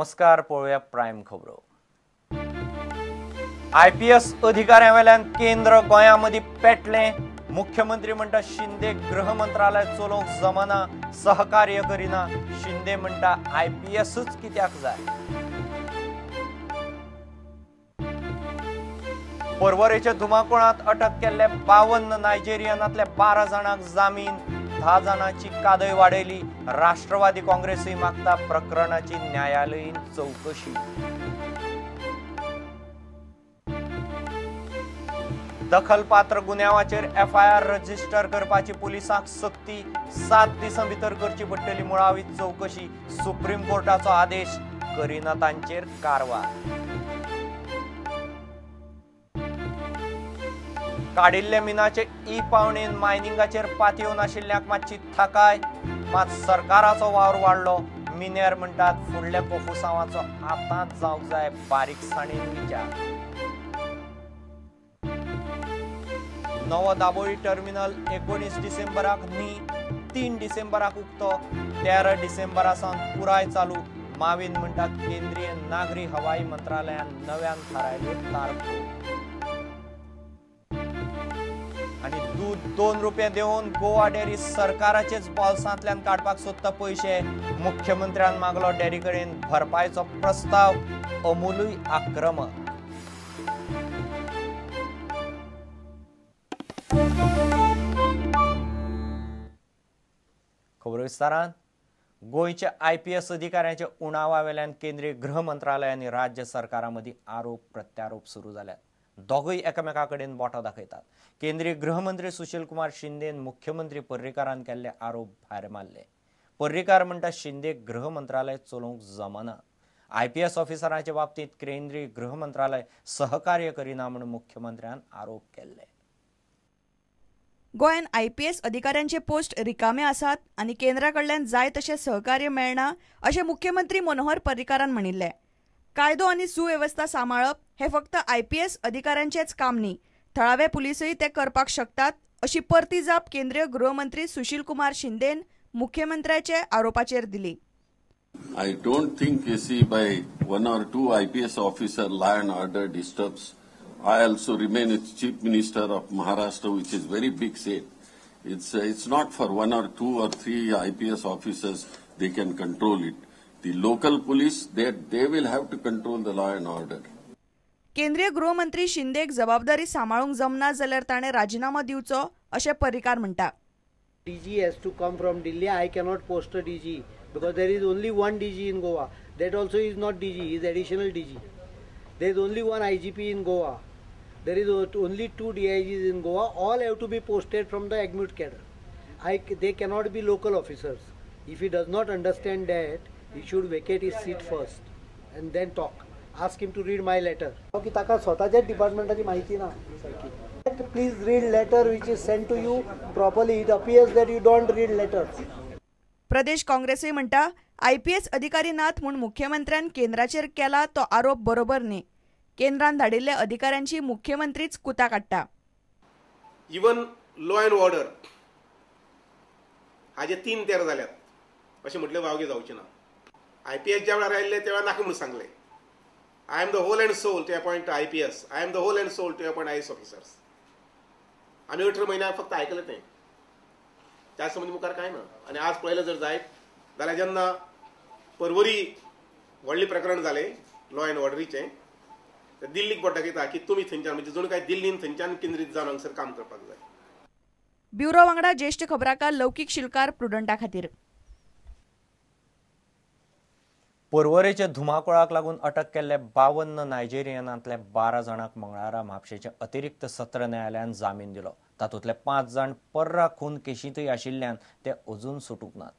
नमस्कार, पळूया प्राइम खबरो। IPS अधिकाऱ्यांवेल्यान केंद्र गोंयामध्ये पेटले। मुख्यमंत्री म्हणटा शिंदे गृह मंत्रालय चलोवंक जमना, सहकार्य करिना। शिंदे म्हणटा IPSच कित्याक जाय। परवरेच्या धुमाकुळांत अटक केल्ले 52 नायजेरियनांतले 12 जाणांक जामीन, 10 जाणांची कादय वाडयली। राष्ट्रवादी काँग्रेसही मागता प्रकरणाची न्यायालयीन चौकशी। दखलपात्र गुन्यांवाचेर FIR रजिस्टर करपाची पुलिसांक सक्ती। 7 दिसां भितर करची पडटली मुळावी चौकशी। सुप्रीम कोर्टाचो आदेश, करिना तांचेर कारवाय। काडिल्ले मिनाचे पावणेन मायनिंगाचेर पातयेवन आशिल्ल्यांक मातशी थाकाय, मात सरकाराचो वावर वाडलो। मिनेर म्हणटात फुडल्या कोफुसांवाचो आतांच जावंक जाय बारीकसाणेन विचार। नवो दाबोळी टर्मिनल 19 डिसेंबराक न्ही, 3 डिसेंबराक उक्तो। 13 डिसेंबरासावन पुराय चालू। माविन म्हणटात केंद्रीय नागरी हवाई मंत्रालयान नव्यान थारायल्यो तारखो। आणि दूध 2 रुपये देऊन गोवा डेअरी सरकाराचेच बॉल्सांतल्यान काडपाक सोदता पैसे। मुख्यमंत्र्यान मागलो डेअरीकडेन भरपायचो प्रस्ताव। अमूलूय आक्रमक। खबर विस्तारान। गोंयच्या IPS अधिकाऱ्यांच्या उणावावेल्यान केंद्रीय गृह मंत्रालय आणि राज्य सरकारांमदी आरोप प्रत्यारोप सुरू जाल्यात। दोगूय एकामेकाकडेन बोटां दाखयतात। केंद्रीय गृहमंत्री सुशील कुमार शिंदेन मुख्यमंत्री पर्रीकारान केल्ले आरोप भायर मारले। पर्रीकार म्हणटा शिंदे गृह मंत्रालय चलोवंक जमना। IPS ऑफिसरांच्या बाबतींत केंद्रीय गृह मंत्रालय सहकार्य करिना म्हणून मुख्यमंत्र्यान आरोप केले। गोंयान IPS अधिकाऱ्यांचे पोस्ट रिकामे आसात आणि केंद्राकडल्यान जाय तशें सहकार्य मेळना अशें मुख्यमंत्री मनोहर पर्रीकारान म्हणिल्ले। कायदो आनी सुवेवस्था सांबाळप हे फक्त IPS अधिकाऱ्यांचेच काम न्ही, थळावे पुलीसय ते करपाक शकतात अशी परती जाप केंद्रीय गृहमंत्री सुशील कुमार शिंदेन मुख्यमंत्र्याचे आरोपाचेर दिली। I don't think by 1 or 2 IPS officer law and order disturbs. I also remain as Chief Minister of Maharashtra, which is very big state. It's not for 1 or 2 or 3 IPS officers they can control it. The local police, they will have to control the law and order. केंद्रीय गृहमंत्री शिंदेक जबाबदारी सांभाळूंक जमना जाल्यार ताणे राजीनामा दिवचो अशें पर्रीकार म्हणटा। DG has to come from Delhi. I cannot post a DG because there is only one DG in Goa. That also is not DG, he is additional DG. There is only one IGP in Goa. There is only 2 DIGs in Goa. All have to be posted from the admit cadre. They cannot be local officers. If he does not understand that, he should vacate his seat first and then talk. Ask him to read my letter. की ताका स्वताच्या डिपार्टमेंटाची माहिती ना सारकी. Please read letter which is sent to you properly. It appears that you don't read letters. प्रदेश काँग्रेसय म्हणटा IPS अधिकारी नात म्हूण मुख्यमंत्र्यान केंद्राचेर केला तो आरोप बरोबर न्ही। केंद्रान धाडिल्ल्या अधिकाऱ्यांची मुख्यमंत्रीच कुता काडटा। इवन लॉ अँड ऑर्डर हाजे 3 तेर जाल्यात अशें म्हटलें वावगे जावचें ना। IPS ज्या वेळार आयिल्ले त्या वेळार नाका म्हणून सांगलें I am the whole and soul to appoint IPS. I am the whole and soul to appoint IAS officers. आम्ही 18 महिन्यात फक्त ऐकलं ते त्या संबंधी मुखार काय ना। आणि आज पळयलें जर जायत जाल्यार जेन्ना परवरी व्हडले प्रकरण जालें लॉ अँड ऑर्डरीचें, दिल्लीक बोट दाखयता की तुमी थंयच्यान म्हणजे जणू काय दिल्लीन थंयच्यान केंद्रीत जावन हांगसर काम करपाक जाय। ब्युरो वांगडा ज्येष्ठ खबराकार लौकीक शिलकार प्रुडंटा खातीर। परवरेच्या धुमाकुळाक लागून अटक केल्ले 52 नायजेरियनांतले 12 जाणांक मंगळारा म्हापशेच्या अतिरिक्त सत्र न्यायालयान जामीन दिलो। तातूंतले 5 जाण पर्रा खून केशींतय आशिल्ल्यान ते अजून सुटूंक नात।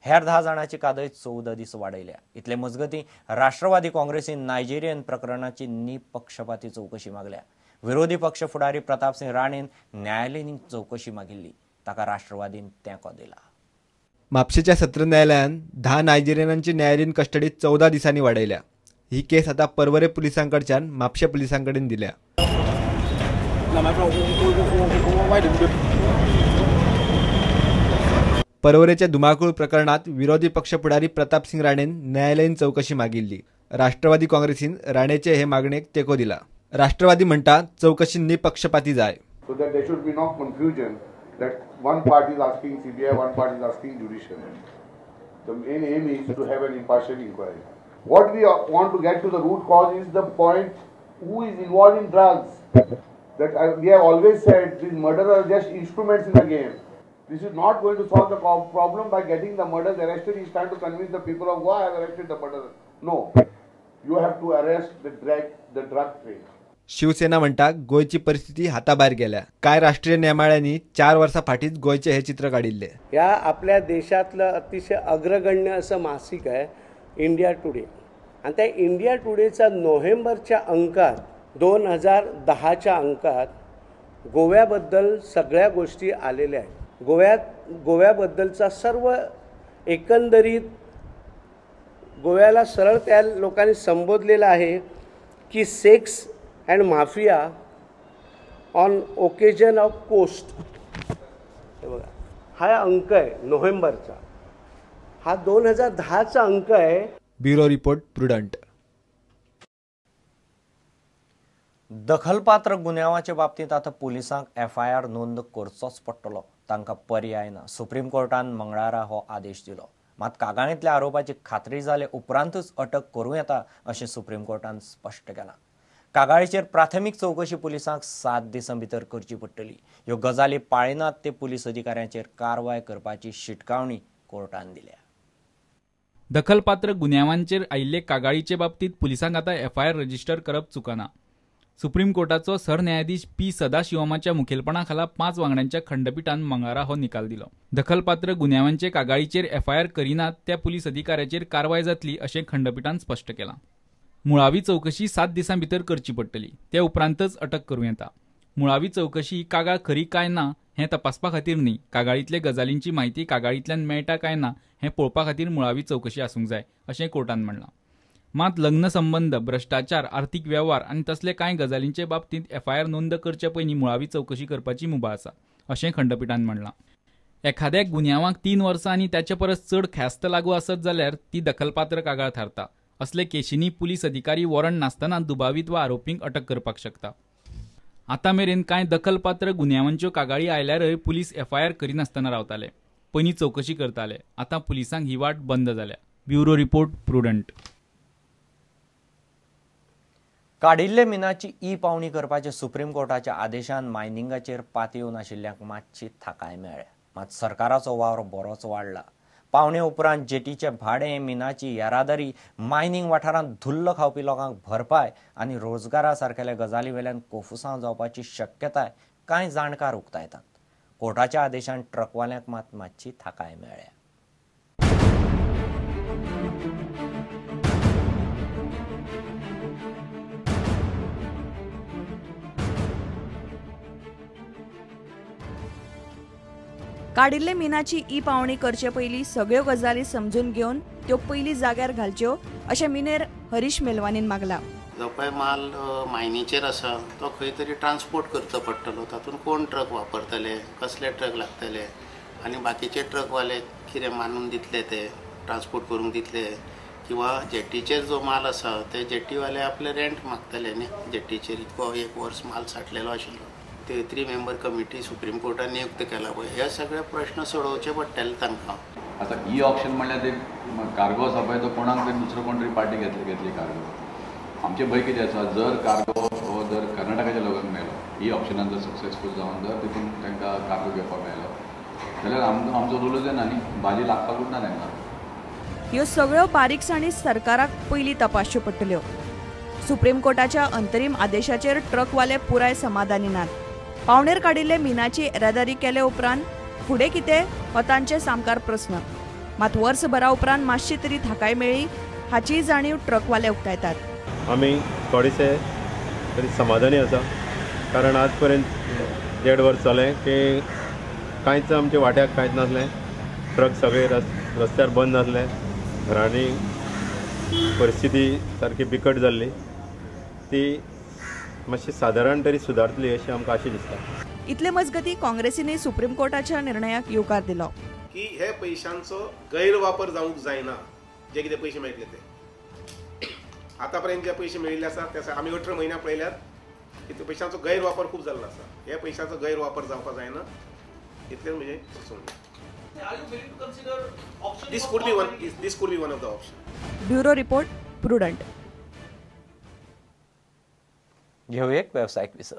हेर 10 जाणांची कादय 14 दीस वाडयल्या। इतले मजगतीं राष्ट्रवादी काँग्रेसीन नायजेरियन प्रकरणाची निपक्षपाती चौकशी मागल्या। विरोधी पक्ष फुडारी प्रताप सिंग राणेन न्यायालयीन चौकशी मागिल्ली, ताका राष्ट्रवादीन तेंको दिला। म्हापशेच्या सत्र न्यायालयान 10 नायजेरियनांची न्यायालयीन कस्टडी 14 दिसांनी वाडयल्या। ही केस आता परवरे पुलिसांकडच्यान म्हापशे पुलिसांकडेन दिल्या। परवरेच्या धुमाकूळ प्रकरणात विरोधी पक्ष पुढारी प्रताप सिंग राणेन न्यायालयीन चौकशी मागिल्ली. राष्ट्रवादी काँग्रेसीन राणेचे हे मागणेक तेको दिला. राष्ट्रवादी म्हणटा चौकशी निपक्षपाती जाय. So that there should be no confusion that one party is asking CBI, one party is asking judiciary. The main aim is to have an impartial inquiry. What we want to get to the root cause is the point who is involved in drugs. That we have always said these murderers are just instruments in the game. This is not going to solve the problem by getting the murderers arrested. He is trying to convince the people of Goa have arrested the murderers. No, you have to arrest the drug trade. Shiv Sena म्हणटा गोयची परिस्थिती हाताबाहेर गेल्या. काय राष्ट्रीय न्यायालयांनी 4 वर्षा फाटीच गोयचे हे चित्र काढिल्ले. या आपल्या देशातलं अतिशय अग्रगण्य असं मासिक आहे इंडिया टुडे. आणि त्या इंडिया टुडेचा नोव्हेंबरच्या अंकात 2010च्या अंकात गोव्याबद्दल सगळ्या गोष्टी आलेल्या आहेत. गोव्याबद्दलचा सर्व एकंदरीत गोव्याला सरळ त्या लोकांनी संबोधलेलं आहे की sex and mafia on occasion of coast. हे बघा, हा अंक आहे नोव्हेंबरचा. हा 2010चा अंक आहे. ब्युरो रिपोर्ट प्रुडंट. दखलपात्र गुन्यांवाच्या बाबतीत आता पुलिसांक FIR नोंद करचोच पडटलो. तांकां पर्याय ना. सुप्रीम कोर्टान मंगळारा हो आदेश दिलो. मात कागाळींतल्या आरोपाची खात्री जाले उपरांतूच अटक करूं येता अशें सुप्रीम कोर्टान स्पश्ट केलां. कागाळीचेर प्राथमीक चौकशी पुलिसांक 7 दिसां भितर करची पडटली. ह्यो गजाली पाळिनात ते पुलीस अधिकाऱ्यांचेर कारवाय करपाची शिटकावणी कोर्टान दिल्या. दखलपात्र गुन्यांवांचेर आयिल्ले कागाळीचे बाबतीत पुलिसांक आता FIR रजिस्टर करप चुकना. सुप्रीम कोर्टाचो सरन्यायाधीश P. सदाशिवमाच्या मुखेलपणाखाला 5 वांगड्यांच्या खंडपीठान मंगळारा हो निकाल दिलो. दखलपात्र गुन्यांवांचे कागाळीचेर FIR करिनात त्या पुलीस अधिकाऱ्याचेर कारवाय जातली अशें खंडपीठान स्पश्ट केलां. मुळावी चौकशी 7 दिसां भितर करची पडटली. ते उपरांतच अटक करूं येता. मुळावी चौकशी ही कागाळ खरी काय ना हें तपासपा खातीर न्ही, कागाळींतले गजालींची म्हायती कागाळींतल्यान मेळटा काय ना हें पळोवपा खातीर मुळावी चौकशी आसूंक जाय अशें कोर्टान म्हणलां. मात लग्न संबंध, भ्रष्टाचार, आर्थीक वेव्हार आनी तसले कांय गजालींचे बाबतींत FIR नोंद करचे पयलीं मुळावी चौकशी करपाची मुभा आसा अशें खंडपीठान म्हणलां. एखाद्या गुन्यांवाक 3 वर्सां आनी ताचे परस चड ख्यास्त लागू आसत जाल्यार ती दखलपात्र कागाळ थारता. असले केशींनी पुलीस अधिकारी वॉरंट नासतना दुबावीत वा आरोपींक अटक करपाक शकता. आतां मेरेन कांय दखलपात्र गुन्यांवांच्यो कागाळी आयल्यारय पुलीस FIR करिनासतना रावताले. पयलीं चौकशी करताले. आतां पुलिसांक ही वाट बंद जाल्या. Bureau report prudent. काडिल्ले मिनाची पावणी करपाच्या सुप्रीम कोर्टाच्या आदेशान मायनिंगाचेर पाती येवन आशिल्ल्यांक मातशी थाकाय मेळ्ळ्या. मात सरकाराचो वावर बरोच वाडला. पावणे उपरांत जेटीचे भाडें, मिनाची येरादारी, मायनिंग वाठारांत धुल्ल खावपी लोकांक भरपाय आनी रोजगारा सारकेल्या गजाली वेल्यान कोफुसांव जावपाची शक्यताय कांय जाणकार उक्तायतात. कोर्टाच्या आदेशान ट्रकवाल्यांक मात मातशी थाकाय मेळ्ळ्या. काडिल्ले मिनाची पावणी करचे पयलीं सगळ्यो गजाली समजून घेवन त्यो पयलीं जाग्यार घालच्यो अशें मिनेर हरीश मेलवानीन मागला. जो पळय माल मायनीचेर आसा तो खंय तरी ट्रान्सपोर्ट करचो पडटलो. तातूंत कोण ट्रक वापरतले, कसले ट्रक लागतले आनी बाकीचे ट्रकवाले कितें मानून दितले ते ट्रान्सपोर्ट करूंक दितले किंवा जेटीचेर जो माल आसा ते जेटीवाले आपले रेंट मागतले न्ही. जेटीचेर इतको 1 वर्स माल साठलेलो आशिल्लो. ते 3 मेंबर कमिटी सुप्रीम कोर्टान नियुक्त केला पळय हे सगळे प्रश्न सोडोवचे पडटले तांकां. आता ऑप्शन म्हणल्यार ते कार्गो आसा पळय तो कोणाक तरी दुसरो कोण तरी पार्टी घेतली कार्गो. आमचे भंय कितें आसा जर कार्गो हो जर कर्नाटकाच्या लोकांक मेळ्ळो ऑप्शनान जर सक्सेसफूल जावन जर तितून तांकां कार्गो घेवपाक मेळ्ळो जाल्यार आमचो रुलूच येना न्ही. भाजी लागपाकूच ना तांकां. ह्यो सगळ्यो बारीकसाणी सरकाराक पयलीं तपासच्यो पडटल्यो. सुप्रीम कोर्टाच्या अंतरीम आदेशाचेर ट्रकवाले पुराय समाधानी नात. पावणेर काडिल्ले मिनाची येरादारी केले उपरांत फुडें कितें हो तांचे सामकार प्रस्न. मात वर्सभरा उपरांत मातशी तरी थाकाय मेळ्ळी हाची जाणीव ट्रकवाले उक्तायतात. आमी थोडेशे तरी समाधानी आसा कारण आज पर्यंत 1.5 वर्स जालें की कांयच आमच्या वाट्याक कांयच नासलें. ट्रक सगळे रस्त्यार बंद आसले. घरांनी परिस्थिती सारकी बिकट जाल्ली. ती मातशी सादारण तरी सुदारतली अशी आमकां आशा दिसता. इतले मजगती काँग्रेसीने सुप्रीम कोर्टाच्या निर्णयाक येवकार दिलो. की हे पैशांचो गैरवापर जावंक जायना. जे कितें पैसे मेळटले ते आतापर्यंत जे पैसे मेळिल्ले आसा ते आमी 18 म्हयन्यां पळयल्यात की त्या पैशांचो गैरवापर खूब जाल्लो आसा. हे पैशांचो गैरवापर जावपाक जायना इतलें म्हणजे सुचोवणी. This could be one of the options. Bureau report, prudent. घेऊ एक व्यावसायिक विसव.